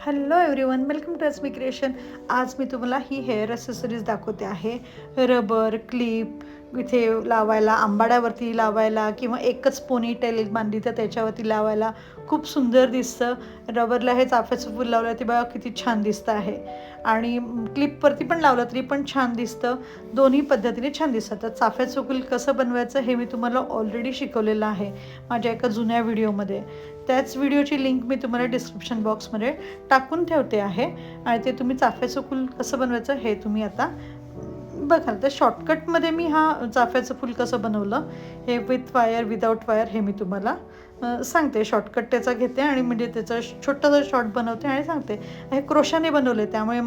Hello everyone, welcome to S मी creation. आज मी तुम्हाला ही हेअर ॲसेसरीज दाखवते आहे. रबर क्लिप इथे लावायला, आंबाड्यावरती लावायला किंवा एकच पोनी टेल बांधली तर त्याच्यावरती लावायला खूप सुंदर दिसतं. रबरला हे चाफ्याचं फूल लावलं ते बघा किती छान दिसतं आहे आणि क्लिपवरती पण लावलं तरी पण छान दिसतं. दोन्ही पद्धतीने छान दिसतं. तर चाफ्याचं फूल कसं बनवायचं हे मी तुम्हाला ऑलरेडी शिकवलेलं आहे माझ्या एका जुन्या व्हिडिओमध्ये. त्याच व्हिडिओची लिंक मी तुम्हाला डिस्क्रिप्शन बॉक्समध्ये टाकून ठेवते आहे आणि ते तुम्ही चाफ्याचं फूल कसं बनवायचं हे तुम्ही आता बघाल. तर शॉर्टकटमध्ये मी चाफ्याचं फूल कसं बनवलं हे विथ वायर विदाऊट वायर हे मी तुम्हाला सांगते. शॉर्टकट त्याचा घेते आणि म्हणजे त्याचा छोटासा शॉर्ट बनवते आणि सांगते. हे क्रोशाने बनवले त्यामुळे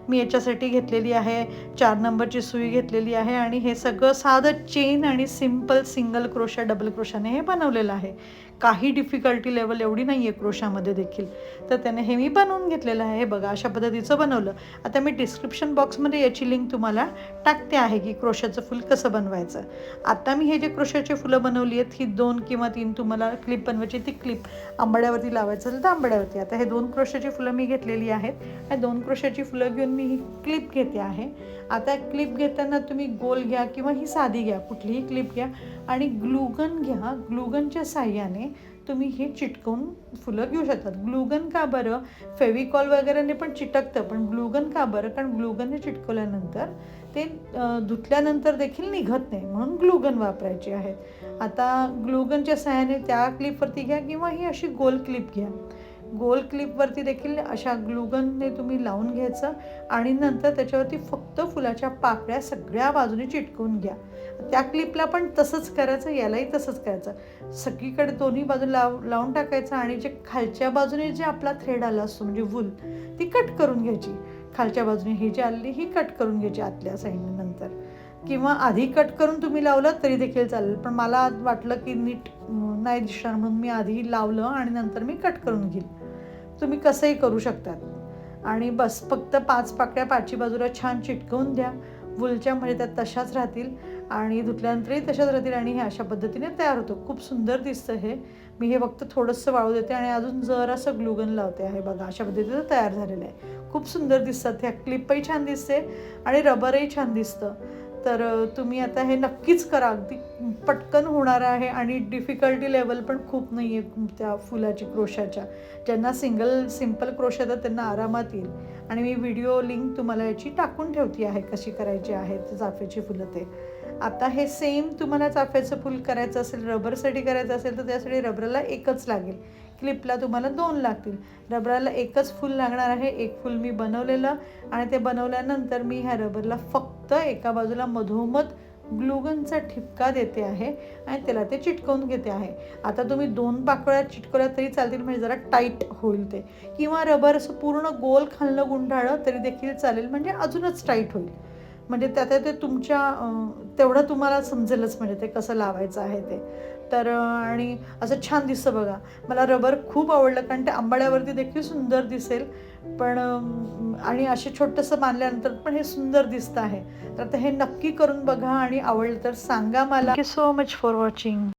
मी याच्यासाठी घेतलेली आहे 4 नंबरची सुई घेतलेली आहे आणि हे सगळं साधं चेन आणि सिम्पल सिंगल क्रोशा डबल क्रोशाने हे बनवलेलं आहे. काही डिफिकल्टी लेवल एवढी नाही आहे क्रोशामध्ये देखील. तर त्याने हे मी बनवून घेतलेलं आहे. हे बघा अशा पद्धतीचं बनवलं. आता मी डिस्क्रिप्शन बॉक्समध्ये याची लिंक तुम्हाला टाकते आहे की क्रोशाचं फूल कसं बनवायचं. आता मी हे जे क्रोशाची फुलं बनवली आहेत ही 2 किंवा 3 तुम्हाला क्लिप बनवायची, ती क्लिप आंबाड्यावरती लावायचं असेल तर आंबाड्यावरती. आता हे 2 क्रोशाची फुलं मी घेतलेली आहेत. या 2 क्रोशाची फुलं घेऊन मी ही क्लिप घेते आहे. आता क्लिप घेताना तुम्ही गोल घ्या किंवा ही साधी घ्या, कुठलीही क्लिप घ्या आणि ग्लूगन घ्या. ग्लूगनच्या साह्याने तुम्ही हे चिटकवून फुलं घेऊ शकतात. ग्लूगन का बरं? फेविकॉल वगैरेने पण चिटकतं, पण ग्लूगन का बरं? कारण ग्लूगनने चिटकवल्यानंतर ते धुतल्यानंतर देखील निघत नाही, म्हणून ग्लूगन वापरायचे आहेत. आता ग्लूगनच्या साह्याने त्या क्लिपवरती घ्या किंवा ही अशी गोल क्लिप घ्या. गोल क्लिपवरती देखील अशा ग्लूगनने तुम्ही लावून घ्यायचं आणि नंतर त्याच्यावरती फक्त फुलाच्या पाकळ्या सगळ्या बाजूने चिटकवून घ्या. त्या क्लिपला पण तसंच करायचं, यालाही तसंच करायचं. सगळीकडे दोन्ही बाजूला लावून टाकायचं आणि जे खालच्या बाजूने जे आपला थ्रेड आला असतो म्हणजे वूल, ती कट करून घ्यायची. खालच्या बाजूने ही जी आली ही कट करून घ्यायची आतल्या साईडने नंतर, किंवा आधी कट करून तुम्ही लावलं तरी देखील चालेल. पण मला वाटलं की नीट नाही दिसणार म्हणून मी आधी लावलं आणि नंतर मी कट करून घेईल. तुम्ही कसंही करू शकतात. आणि बस फक्त 5 पाकळ्या पाचही बाजूला छान चिटकवून द्या. वूलच्या म्हणजे त्या तशाच राहतील आणि धुतल्यानंतरही तशाच राहतील आणि हे अशा पद्धतीने तयार होतं. खूप सुंदर दिसतं हे. मी हे फक्त थोडंसं वाळू देते आणि अजून जरासं ग्लूगन लावते आहे. बघा अशा पद्धतीचं तयार झालेलं आहे. खूप सुंदर दिसतात. ह्या क्लिपही छान दिसते आणि रबरही छान दिसतं. तर तुम्ही आता हे नक्कीच करा. अगदी पटकन होणार आहे आणि डिफिकल्टी लेवल पण खूप नाही आहे त्या फुलाची क्रोशाच्या. ज्यांना सिंपल क्रोशा येतात त्यांना आरामात येईल. आणि मी व्हिडिओ लिंक तुम्हाला याची टाकून ठेवती आहे कशी करायची आहे चाफ्याची फुलं ते. आता हे सेम तुम्हाला चाफ्याचं फूल करायचं असेल, रबरसाठी करायचं असेल तर त्यासाठी रबरला एकच लागेल. क्लिपला तुम्हाला 2 लागतील. रबराला एकच फूल लागणार आहे. एक फूल मी बनवलेलं आणि ते बनवल्यानंतर मी ह्या रबरला फक्त एका बाजूला मधोमध ग्लूगनचा ठिपका देते आहे आणि त्याला ते चिटकवून घेते आहे. आता तुम्ही 2 पाकळ्या चिटकवल्या तरी चालतील, म्हणजे जरा टाईट होईल ते, किंवा रबर असं पूर्ण गोल खालनं गुंडाळलं तरी देखील चालेल, म्हणजे अजूनच टाईट होईल. म्हणजे त्यात ते तुमच्या तेवढं तुम्हाला समजेलच म्हणजे ते कसं लावायचं आहे ते. तर आणि असं छान दिसतं बघा. मला रबर खूप आवडलं कारण ते आंबाड्यावरती देखील सुंदर दिसेल, पण आणि असे छोटंसं बांधल्यानंतर पण हे सुंदर दिसतं आहे. तर आता हे नक्की करून बघा आणि आवडलं तर सांगा मला. Thank you so much for watching.